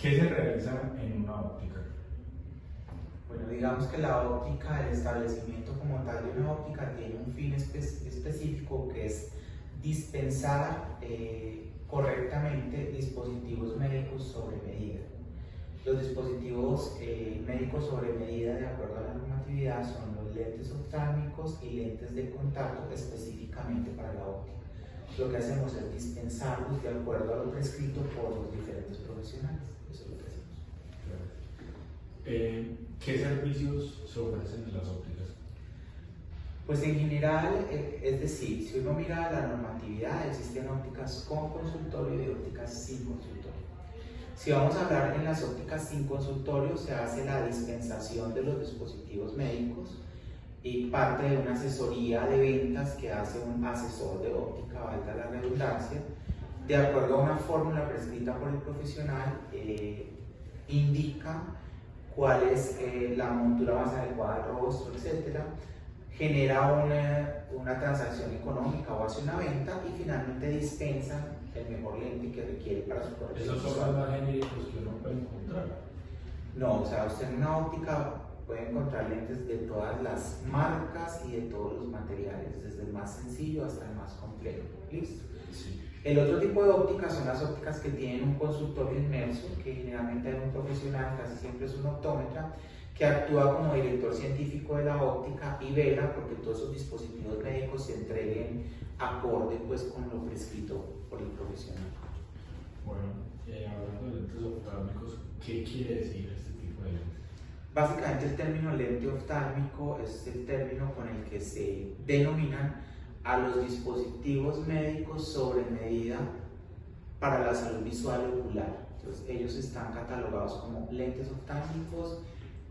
¿Qué se realiza en una óptica? Bueno, digamos que la óptica, el establecimiento como tal de una óptica tiene un fin específico, que es dispensar correctamente dispositivos médicos sobre medida. Los dispositivos médicos sobre medida, de acuerdo a la normatividad, son los lentes oftálmicos y lentes de contacto específicamente para la óptica. Lo que hacemos es dispensarlos de acuerdo a lo prescrito por los diferentes profesionales. Eso es lo que hacemos. ¿Qué servicios se ofrecen en las ópticas? Pues en general, es decir, si uno mira la normatividad, existen ópticas con consultorio y ópticas sin consultorio. Si vamos a hablar en las ópticas sin consultorio, se hace la dispensación de los dispositivos médicos y parte de una asesoría de ventas que hace un asesor de óptica, valga la redundancia, de acuerdo a una fórmula prescrita por el profesional, indica cuál es la montura más adecuada al rostro, etc. Genera una transacción económica o hace una venta y finalmente dispensa el mejor lente que requiere para su corrección. ¿Esos son los más genéricos que uno puede encontrar? No, o sea, usted en una óptica puede encontrar lentes de todas las marcas y de todos los materiales, desde el más sencillo hasta el más complejo. ¿Listo? Sí. El otro tipo de ópticas son las ópticas que tienen un consultorio inmerso, que generalmente hay un profesional, casi siempre es un optómetra, que actúa como director científico de la óptica y vela porque todos esos dispositivos médicos se entreguen acorde pues, con lo prescrito por el profesional. Bueno, hablando de lentes oftálmicos, ¿qué quiere decir este tipo de lentes? Básicamente el término lente oftálmico es el término con el que se denominan a los dispositivos médicos sobre medida para la salud visual y ocular. Entonces ellos están catalogados como lentes oftálmicos,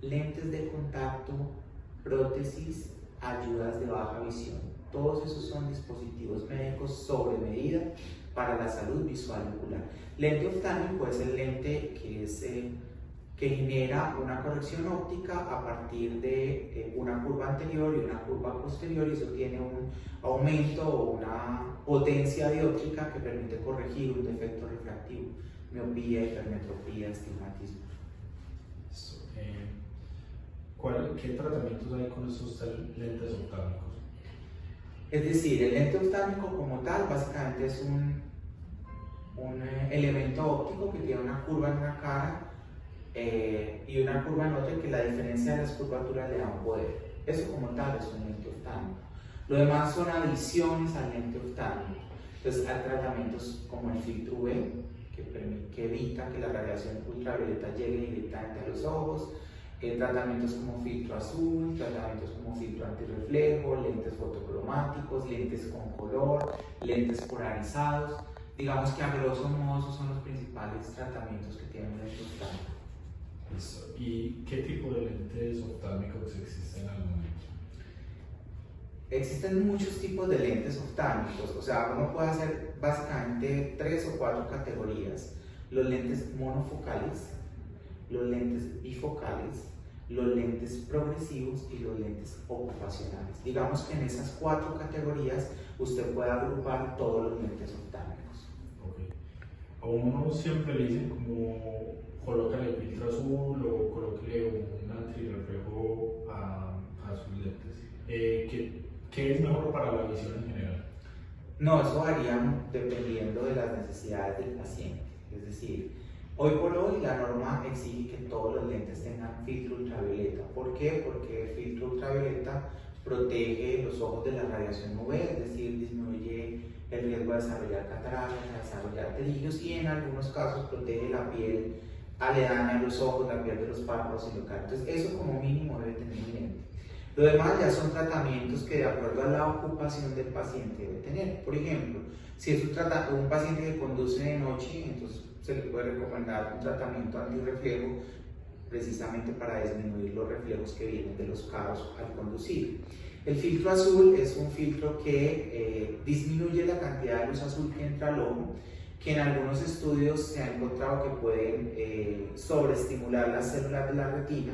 lentes de contacto, prótesis, ayudas de baja visión. Todos esos son dispositivos médicos sobre medida para la salud visual y ocular. Lente oftálmico es el lente que genera una corrección óptica a partir de una curva anterior y una curva posterior, y eso tiene un aumento o una potencia dióptrica que permite corregir un defecto refractivo, miopía, hipermetropía, astigmatismo. ¿Qué tratamientos hay con estos lentes oftálmicos? Es decir, el lente oftálmico como tal básicamente es un elemento óptico que tiene una curva en una cara y una curva en otra, que la diferencia de las curvaturas le da un poder. Eso como tal es un lente oftálmico. Lo demás son adiciones al lente oftálmico. Entonces hay tratamientos como el filtro UV que evita que la radiación ultravioleta llegue directamente a los ojos, tratamientos como filtro azul, tratamientos como filtro antirreflejo, lentes fotocromáticos, lentes con color, lentes polarizados. Digamos que a grosso modo esos son los principales tratamientos que tienen un lente oftálmico. ¿Y qué tipo de lentes oftálmicos existen al momento? Existen muchos tipos de lentes oftálmicos, o sea, uno puede hacer básicamente 3 o 4 categorías: los lentes monofocales, los lentes bifocales, los lentes progresivos y los lentes ocupacionales. Digamos que en esas 4 categorías usted puede agrupar todos los lentes oftálmicos. Okay. A uno siempre le dicen como colócale filtro azul o colócale un antirreflejo a sus lentes. ¿Qué es mejor para la visión en general? No, eso varía dependiendo de las necesidades del paciente. Es decir, hoy por hoy la norma exige que todos los lentes tengan filtro ultravioleta. ¿Por qué? Porque el filtro ultravioleta protege los ojos de la radiación UV, es decir, disminuye el riesgo de desarrollar cataratas, de desarrollar pterígeos, y en algunos casos protege la piel aledaña a los ojos, la piel de los párpados y locales. Entonces eso como mínimo debe tener un lente. Lo demás ya son tratamientos que de acuerdo a la ocupación del paciente debe tener. Por ejemplo, si es un paciente que conduce de noche, entonces se le puede recomendar un tratamiento antirreflejo precisamente para disminuir los reflejos que vienen de los carros al conducir. El filtro azul es un filtro que disminuye la cantidad de luz azul que entra al ojo, que en algunos estudios se ha encontrado que pueden sobreestimular las células de la retina,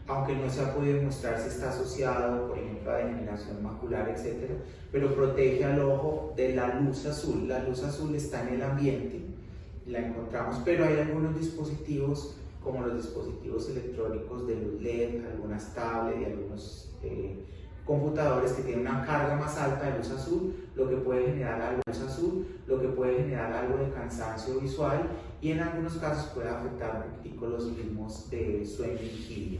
aunque no se ha podido demostrar si está asociado, por ejemplo, a degeneración macular, etc., pero protege al ojo de la luz azul. La luz azul está en el ambiente, la encontramos, pero hay algunos dispositivos como los dispositivos electrónicos de luz LED, algunas tablets y algunos computadores que tienen una carga más alta de luz azul, lo que puede generar algo de luz azul, lo que puede generar algo de cansancio visual y en algunos casos puede afectar un poquitico los ritmos de sueño y vigilia.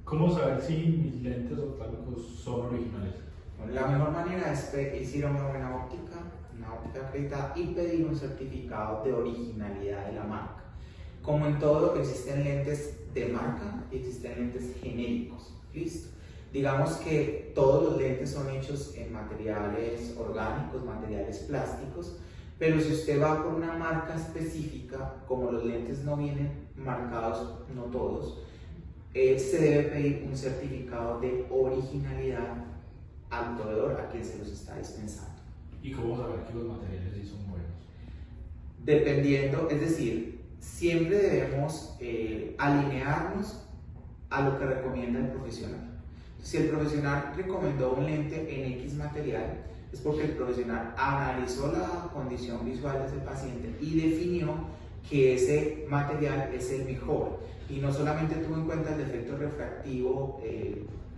¿Cómo saber si mis lentes oftálmicos son originales? Bueno, la mejor manera es ir a una buena óptica acreditada y pedir un certificado de originalidad de la marca. Como en todo, existen lentes de marca y existen lentes genéricos. ¿Listo? Digamos que todos los lentes son hechos en materiales orgánicos, materiales plásticos, pero si usted va por una marca específica, como los lentes no vienen marcados, no todos, se debe pedir un certificado de originalidad al proveedor a quien se los está dispensando. ¿Y cómo saber que los materiales sí son buenos? Dependiendo, es decir, siempre debemos alinearnos a lo que recomienda el profesional. Si el profesional recomendó un lente en X material, es porque el profesional analizó la condición visual de ese paciente y definió que ese material es el mejor. Y no solamente tuvo en cuenta el defecto refractivo,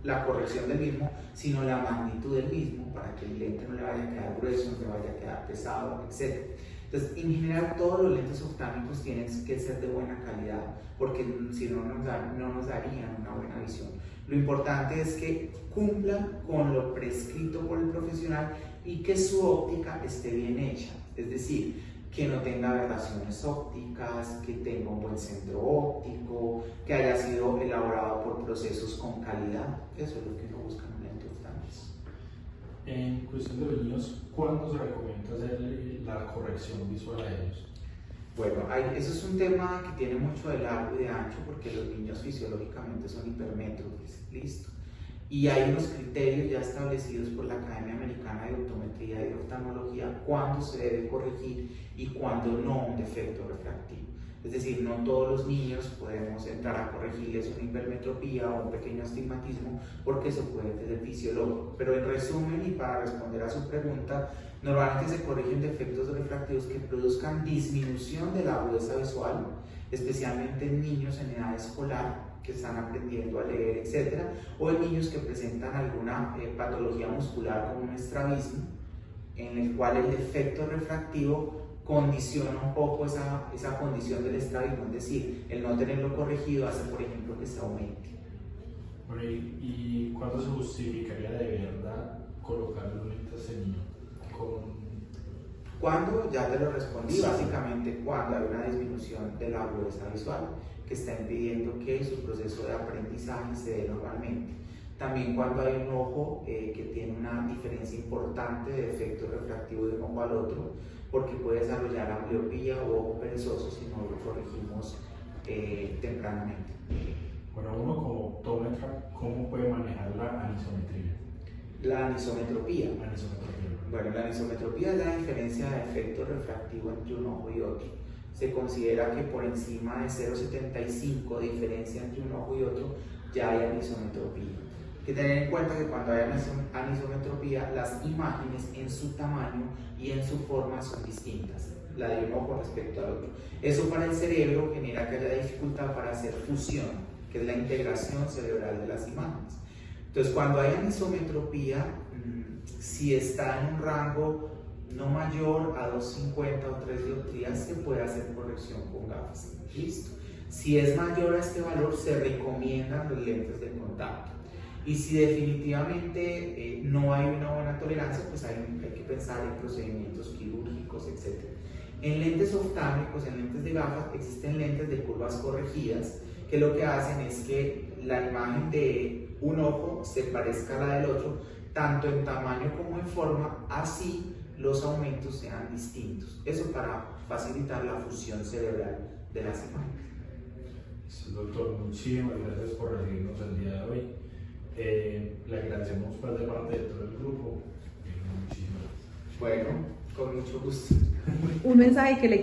la corrección del mismo, sino la magnitud del mismo, para que el lente no le vaya a quedar grueso, no le vaya a quedar pesado, etc. Entonces, en general, todos los lentes oftálmicos tienen que ser de buena calidad, porque si no, no nos darían una buena visión. Lo importante es que cumplan con lo prescrito por el profesional y que su óptica esté bien hecha, es decir, que no tenga aberraciones ópticas, que tenga un buen centro óptico, que haya sido elaborado por procesos con calidad. Eso es lo que uno busca en un lente oftálmico. En cuestión de los niños, ¿cuándo se recomienda hacer la corrección visual a ellos? Bueno, eso es un tema que tiene mucho de largo y de ancho porque los niños fisiológicamente son hipermétropes, listo. Y hay unos criterios ya establecidos por la Academia Americana de Optometría y de Oftalmología cuándo se debe corregir y cuándo no un defecto refractivo. Es decir, no todos los niños podemos entrar a corregirles una hipermetropía o un pequeño astigmatismo porque eso puede ser fisiológico. Pero en resumen y para responder a su pregunta, normalmente se corrigen defectos refractivos que produzcan disminución de la agudeza visual, especialmente en niños en edad escolar que están aprendiendo a leer, etc. O en niños que presentan alguna patología muscular como un estrabismo, en el cual el defecto refractivo condiciona un poco esa condición del estrabismo, es decir, el no tenerlo corregido hace, por ejemplo, que se aumente. Bueno, ¿y cuándo se justificaría de verdad colocar los lentes a ese niño? ¿Cuándo? Ya te lo respondí, sí. Básicamente cuando hay una disminución de la agudeza visual que está impidiendo que su proceso de aprendizaje se dé normalmente. También cuando hay un ojo que tiene una diferencia importante de efecto refractivo de un ojo al otro, porque puede desarrollar ambliopía o ojo perezoso si no lo corregimos tempranamente. Bueno, uno como optómetra, ¿cómo puede manejar la anisometría? La anisometropía. Bueno, la anisometropía es la diferencia de efecto refractivo entre un ojo y otro. Se considera que por encima de 0,75 de diferencia entre un ojo y otro ya hay anisometropía. Hay que tener en cuenta que cuando hay anisometropía, las imágenes en su tamaño y en su forma son distintas, la de un ojo respecto al otro. Eso para el cerebro genera que haya dificultad para hacer fusión, que es la integración cerebral de las imágenes. Entonces, cuando hay anisometropía, si está en un rango no mayor a 2,50 o 3 dioptrías, se puede hacer corrección con gafas. ¿Listo? Si es mayor a este valor, se recomiendan los lentes de contacto. Y si definitivamente no hay una buena tolerancia, pues hay que pensar en procedimientos quirúrgicos, etc. En lentes oftálmicos, en lentes de gafas, existen lentes de curvas corregidas, que lo que hacen es que la imagen de un ojo se parezca a la del otro, tanto en tamaño como en forma, así los aumentos sean distintos. Eso para facilitar la fusión cerebral de las imágenes. Doctor, muchísimas gracias por recibirnos el día de hoy. Le agradecemos pues, de parte de todo el grupo. Muchísimas gracias. Bueno, con mucho gusto. Un mensaje que le